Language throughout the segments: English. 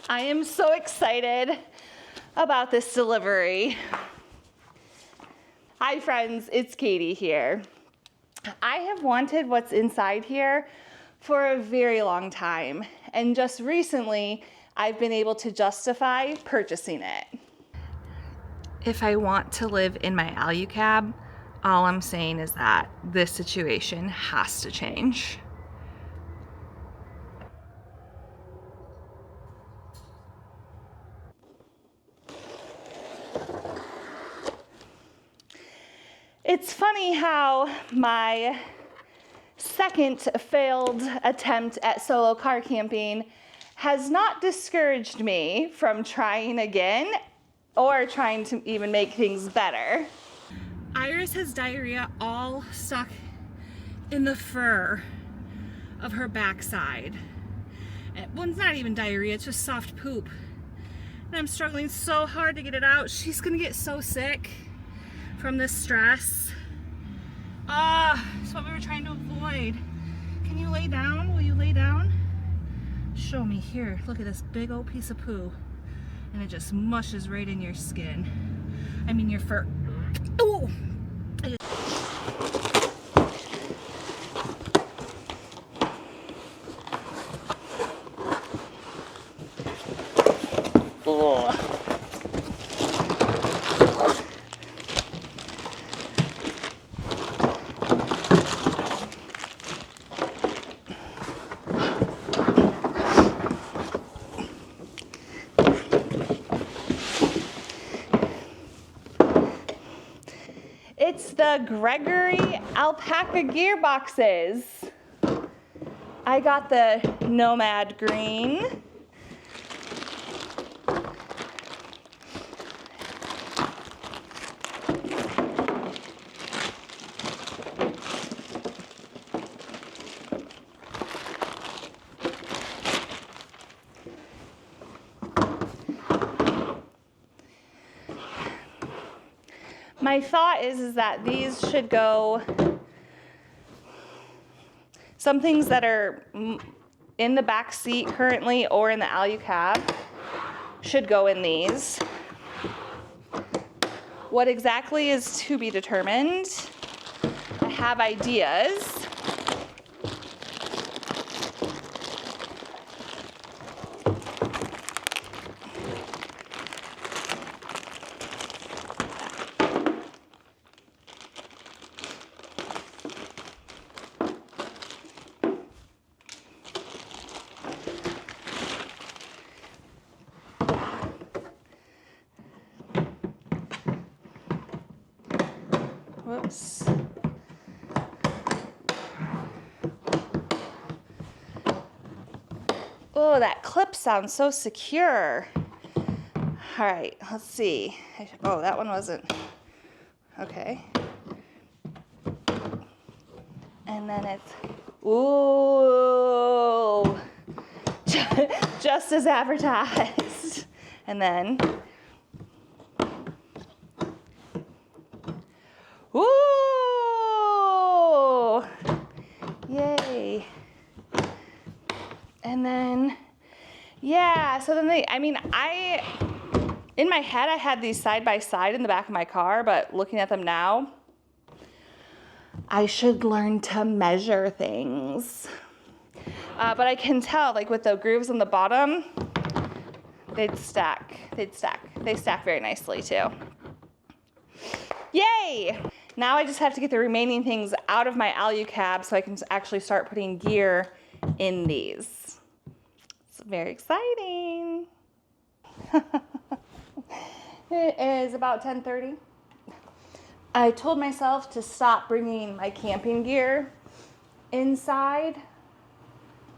I am so excited about this delivery. Hi friends, it's Katie here. I have wanted what's inside here for a very long time, and just recently I've been able to justify purchasing it. If I want to live in my Alucab, all I'm saying is that this situation has to change. It's funny how my second failed attempt at solo car camping has not discouraged me from trying again or trying to even make things better. Iris has diarrhea all stuck in the fur of her backside. Well, it's not even diarrhea, it's just soft poop. And I'm struggling so hard to get it out. She's gonna get so sick from this stress. It's what we were trying to avoid. Can you lay down? Will you lay down? Show me here. Look at this big old piece of poo. And it just mushes right in your skin. I mean your fur. Ooh! It's the Gregory alpaca gearboxes. I got the Nomad green. My thought is that these should go, some things that are in the back seat currently or in the Alucab should go in these. What exactly is to be determined. I have ideas. Whoops. Oh, that clip sounds so secure. All right, let's see. Oh, that one wasn't. Okay. And then it's, ooh, just as advertised. And then, ooh, yay. And then, yeah, so then in my head, I had these side by side in the back of my car, but looking at them now, I should learn to measure things. But I can tell, like with the grooves on the bottom, they stack very nicely too. Yay! Now I just have to get the remaining things out of my Alucab so I can actually start putting gear in these. It's very exciting. It is about 10:30. I told myself to stop bringing my camping gear inside,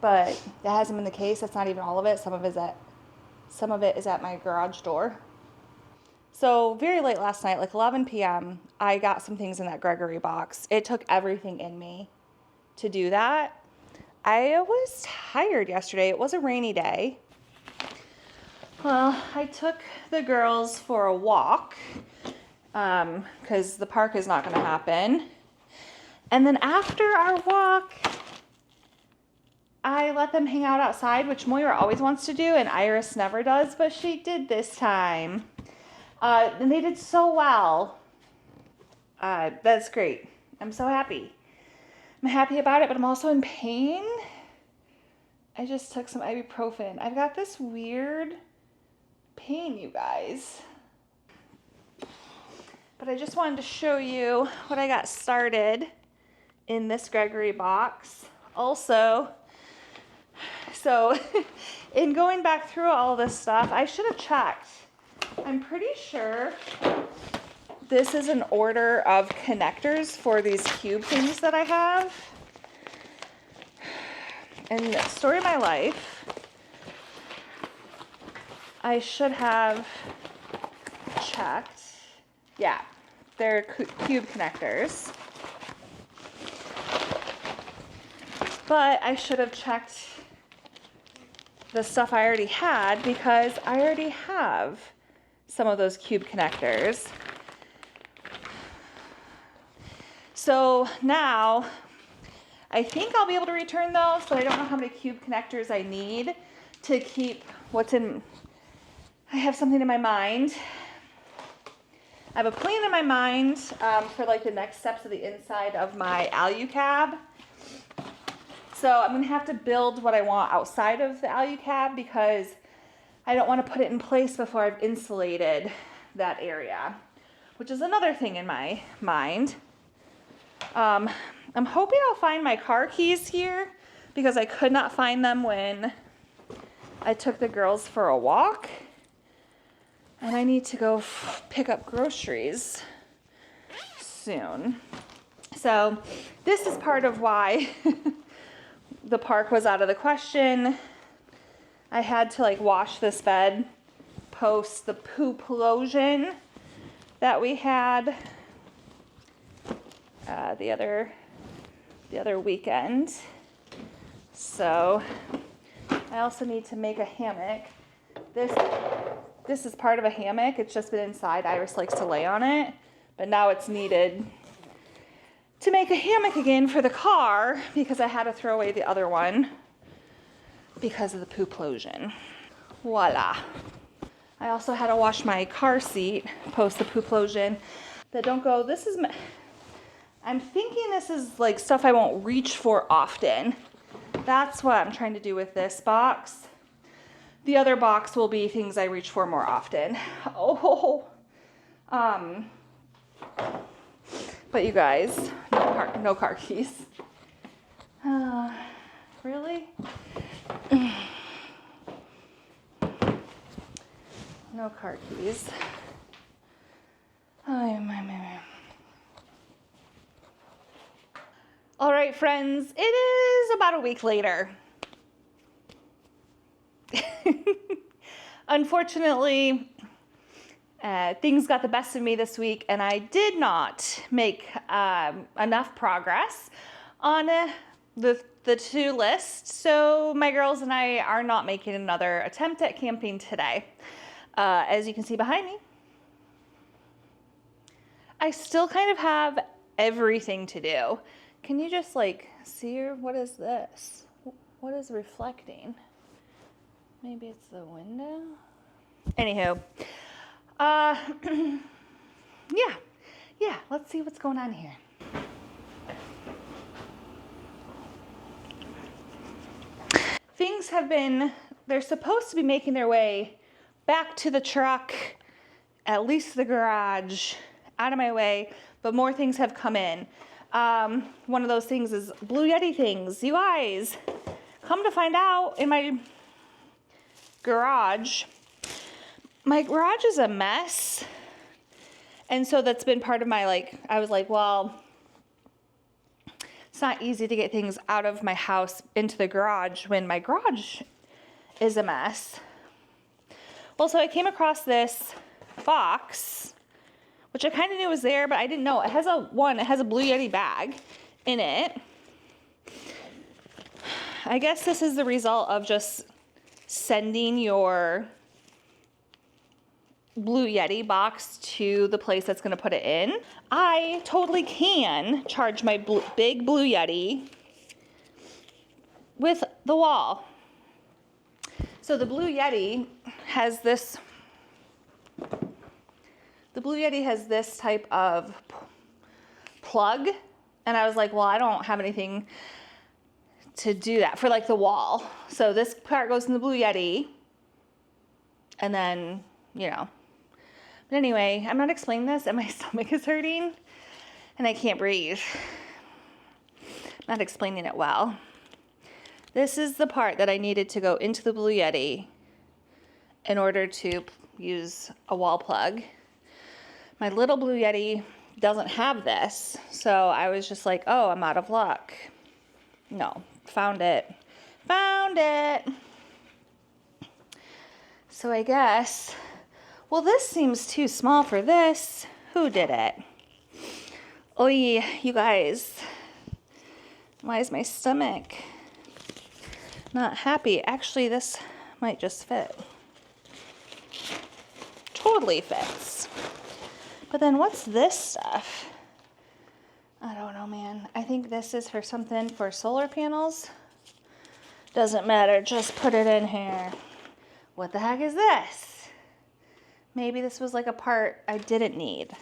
but that hasn't been the case. That's not even all of it. Some of it is at my garage door. So very late last night, like 11 p.m., I got some things in that Gregory box. It took everything in me to do that. I was tired yesterday. It was a rainy day. Well, I took the girls for a walk because the park is not going to happen. And then after our walk, I let them hang out outside, which Moira always wants to do, and Iris never does, but she did this time. And they did so well. That's great. I'm so happy. I'm happy about it, but I'm also in pain. I just took some ibuprofen. I've got this weird pain, you guys. But I just wanted to show you what I got started in this Gregory box. Also, so in going back through all this stuff, I should have checked. I'm pretty sure this is an order of connectors for these cube things that I have. And story of my life, I should have checked. Yeah, they're cube connectors. But I should have checked the stuff I already had because I already have some of those cube connectors. So now I think I'll be able to return those, but I don't know how many cube connectors I need to keep what's in. I have something in my mind. I have a plan in my mind for like the next steps of the inside of my alu-cab. So I'm going to have to build what I want outside of the alu-cab because I don't want to put it in place before I've insulated that area, which is another thing in my mind. I'm hoping I'll find my car keys here because I could not find them when I took the girls for a walk. And I need to go pick up groceries soon. So this is part of why the park was out of the question. I had to like wash this bed post the poo'plosion that we had the other weekend. So I also need to make a hammock. This is part of a hammock. It's just been inside. Iris likes to lay on it, but now it's needed to make a hammock again for the car because I had to throw away the other one because of the poo'plosion. Voila. I also had to wash my car seat post the poo'plosion. That don't go, I'm thinking this is like stuff I won't reach for often. That's what I'm trying to do with this box. The other box will be things I reach for more often. But you guys, no car keys. Really? No car keys. All right, friends, it is about a week later. Unfortunately, things got the best of me this week, and I did not make enough progress on the to-do list. So my girls and I are not making another attempt at camping today. As you can see behind me, I still kind of have everything to do. Can you just like see what is this? What is reflecting? Maybe it's the window. Anywho, yeah, let's see what's going on here. Things they're supposed to be making their way back to the truck, at least the garage, out of my way, but more things have come in. One of those things is Blue Yeti things. You guys, come to find out, in my garage is a mess, and so that's been part of my I was like, well, it's not easy to get things out of my house into the garage when my garage is a mess. Well, so I came across this box, which I kind of knew was there, but I didn't know. It has a Blue Yeti bag in it. I guess this is the result of just sending your Blue Yeti box to the place that's going to put it in. I totally can charge my big Blue Yeti with the wall. So the Blue Yeti has this type of plug, and I was like, well, I don't have anything to do that for like the wall. So this part goes in the Blue Yeti, and then, you know. But anyway, I'm not explaining this, and my stomach is hurting, and I can't breathe. I'm not explaining it well. This is the part that I needed to go into the Blue Yeti in order to use a wall plug. My little Blue Yeti doesn't have this, so I was just like, oh, I'm out of luck. No, found it. So I guess, well, this seems too small for this. Who did it? Oh, you guys. Why is my stomach not happy? Actually, this might just fit. Totally fits. But then what's this stuff? I don't know, man. I think this is for something for solar panels. Doesn't matter, just put it in here. What the heck is this? Maybe this was like a part I didn't need.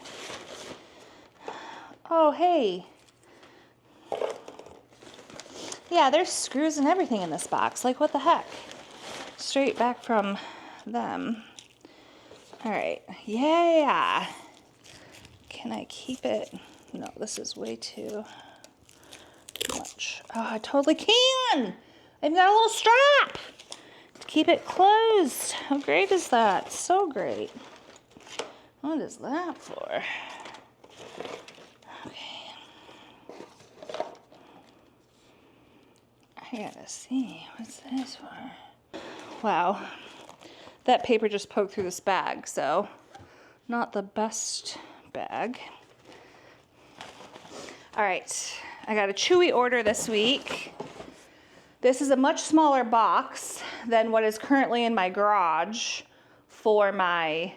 Oh, hey. Yeah, there's screws and everything in this box. Like, what the heck? Straight back from them. All right, yeah. Can I keep it? No, this is way too much. Oh, I totally can. I've got a little strap to keep it closed. How great is that? So great. What is that for? Okay. I gotta see. What's this for? Wow. That paper just poked through this bag, so not the best bag. All right, I got a Chewy order this week. This is a much smaller box than what is currently in my garage for my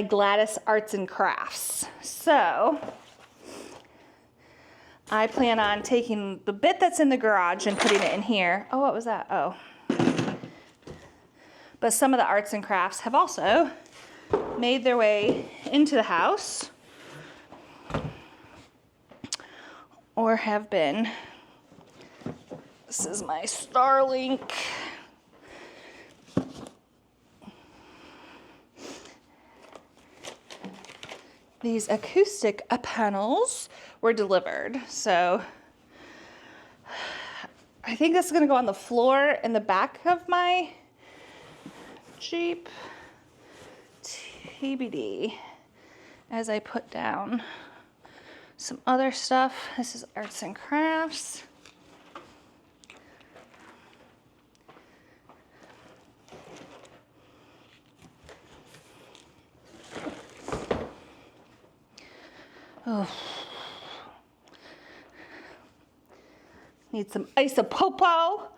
Gladys Arts and Crafts. So I plan on taking the bit that's in the garage and putting it in here. Oh, what was that? Oh. But some of the arts and crafts have also made their way into the house or have been. This is my Starlink. These acoustic panels were delivered. So I think this is gonna go on the floor in the back of my Jeep. TBD as I put down some other stuff. This is arts and crafts. Oh. Need some isopropyl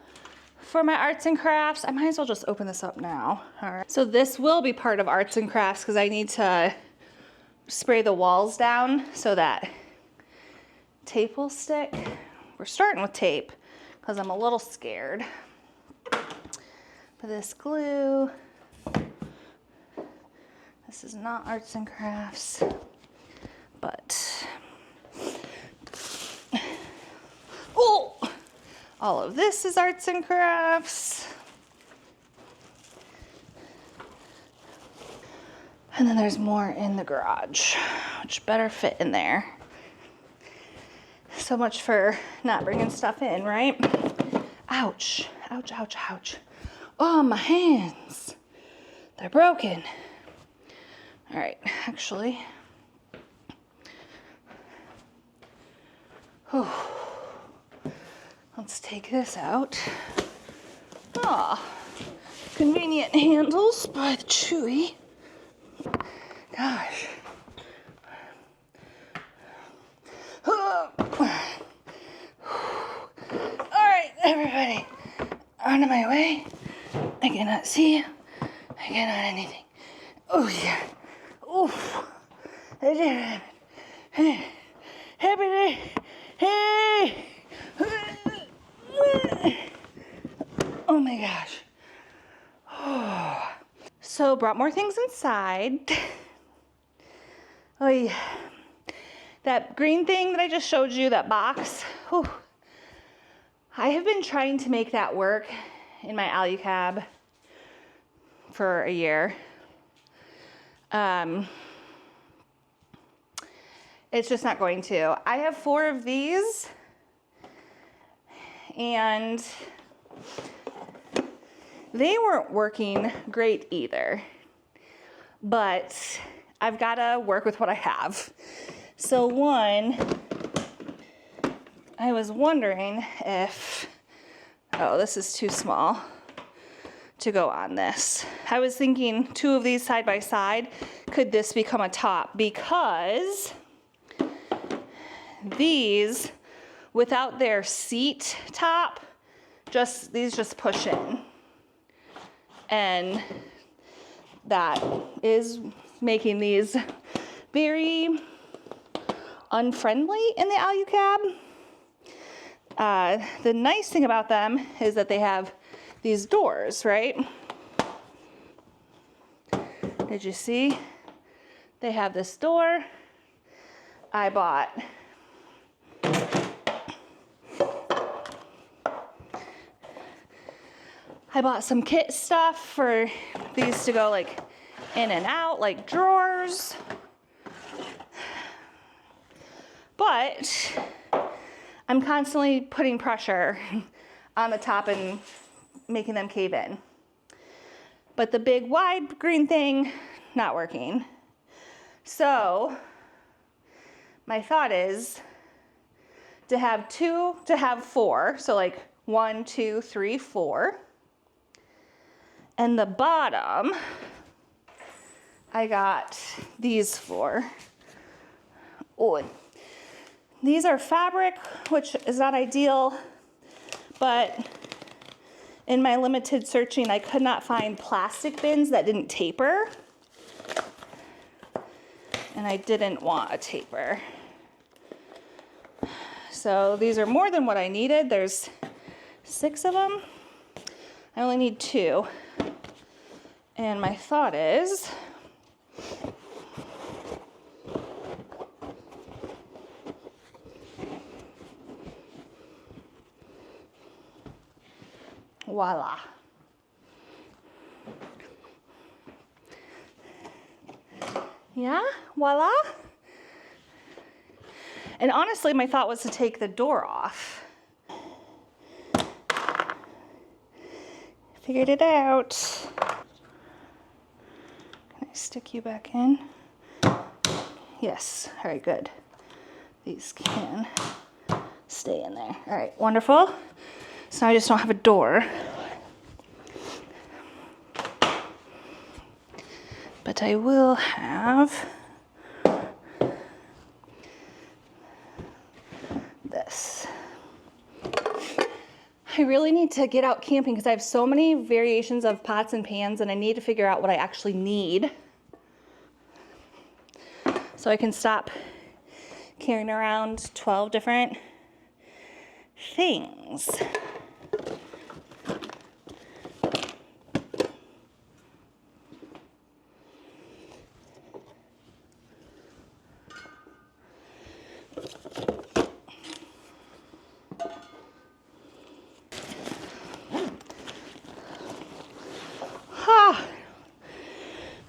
for my arts and crafts. I might as well just open this up now. All right. So this will be part of arts and crafts because I need to spray the walls down so that tape will stick. We're starting with tape because I'm a little scared. But this glue, this is not arts and crafts, but oh, all of this is arts and crafts. And then there's more in the garage, which better fit in there. So much for not bringing stuff in, right? Ouch, ouch, ouch, ouch. Oh, my hands, they're broken. All right, actually. Whew. Let's take this out. Ah, convenient handles by the Chewy. Gosh. All right, everybody, out of my way. I cannot see you. I cannot anything. Oh, yeah. Oof. I did it happen. Hey. Happy day. Hey. Oh my gosh. Oh. So brought more things inside. Oh yeah. That green thing that I just showed you, that box. Whew. I have been trying to make that work in my AluCab for a year. It's just not going to. I have 4 of these, and they weren't working great either, but I've got to work with what I have. So one, I was wondering if, oh, this is too small to go on this. I was thinking 2 of these side by side, could this become a top? Because these, without their seat top, these just push in. And that is making these very unfriendly in the AluCab. The nice thing about them is that they have these doors, right? Did you see? They have this door. I bought some kit stuff for these to go like in and out, like drawers. But I'm constantly putting pressure on the top and making them cave in. But the big wide green thing, not working. So my thought is to have 4. So like 1, 2, 3, 4. And the bottom, I got these 4. Oh, these are fabric, which is not ideal, but in my limited searching, I could not find plastic bins that didn't taper. And I didn't want a taper. So these are more than what I needed. There's 6 of them. I only need 2. And my thought is, voila. Yeah, voila. And honestly, my thought was to take the door off. Figured it out. Can I stick you back in? Yes, all right, good. These can stay in there. All right, wonderful. So now I just don't have a door. But I will have this. I really need to get out camping because I have so many variations of pots and pans, and I need to figure out what I actually need so I can stop carrying around 12 different things.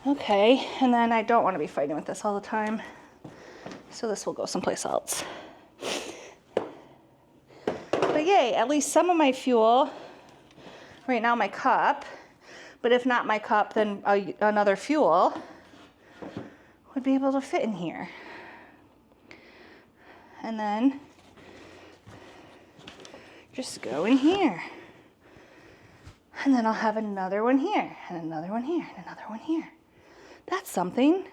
Okay, and then I don't want to be fighting with this all the time, so this will go someplace else. But yay, at least some of my fuel, right now my cup, but if not my cup, then another fuel would be able to fit in here. And then just go in here. And then I'll have another one here, and another one here, and another one here. That's something.